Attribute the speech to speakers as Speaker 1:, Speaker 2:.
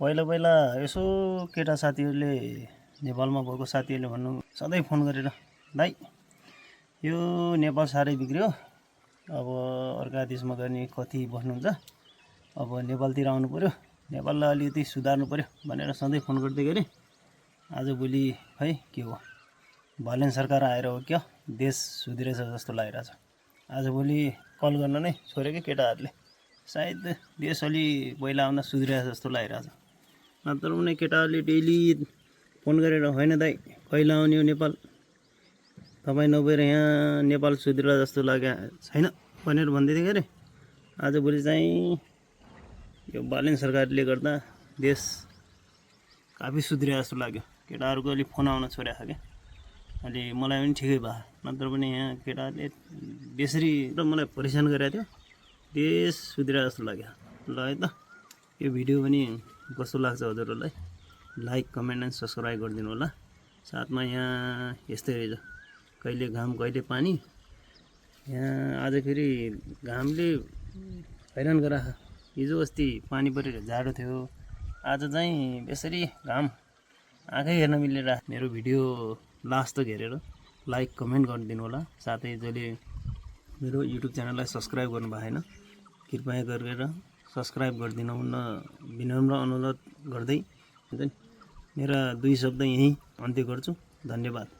Speaker 1: पहिला पहिला यसो केटा साथीहरूले नेपालमा भएको साथीहरूले भन्नु सधैँ फोन गरेर दाइ यो नेपाल साह्रै बिग्रियो अब अर्का देशमा गर्ने कति बस्नुहुन्छ अब नेपालतिर आउनु पर्यो नेपाललाई अलिकति सुधार्नु पर्यो भनेर सधैँ फोन गर्दै गरे आजभोलि खै के हो भलेन सरकार आएर हो क्या देश सुध्रेछ जस्तो लागिरहेछ आजभोलि कल गर्न नै छोडेकै केटाहरूले सायद देश अलि पहिला आउँदा सुध्रेछ जस्तो लागिरहेछ नत्र उनी केटाहरूले डेली फोन गरेर होइन दाइ कहिले आउने हो नेपाल तपाईँ नभएर यहाँ नेपाल सुध्रेला जस्तो लाग्यो छैन भनेर भन्दै थिए अरे आजभोलि चाहिँ यो बालेन सरकारले गर्दा देश काफी सुध्रिया जस्तो लाग्यो केटाहरूको अलि फोन आउन छोडेको क्या अलि मलाई पनि ठिकै भयो नत्र पनि यहाँ केटाहरूले बेसरी र मलाई परेशान गरेको थियो देश सुध्रिया जस्तो लाग्यो ल है त यो भिडियो पनि कस्तो लाग्छ हजुरहरूलाई लाइक कमेन्ट एन्ड सब्सक्राइब गरिदिनु होला साथमा यहाँ यस्तै रहेछ कहिले घाम कहिले पानी यहाँ आज फेरि घामले हैरान गराख हिजो अस्ति पानी परेर जाडो थियो आज चाहिँ बेसरी घाम आँखै हेर्न मिलेर मेरो भिडियो लास्ट तक हेरेर लाइक कमेन्ट गरिदिनु होला साथै जसले मेरो युट्युब च्यानललाई सब्सक्राइब गर्नु भएको छैन कृपया गरेर सब्सक्राइब गरिदिनु हुन विनम्र अनुरोध गर्दै मेरा दुई शब्द यहीँ अन्त्य गर्छु धन्यवाद।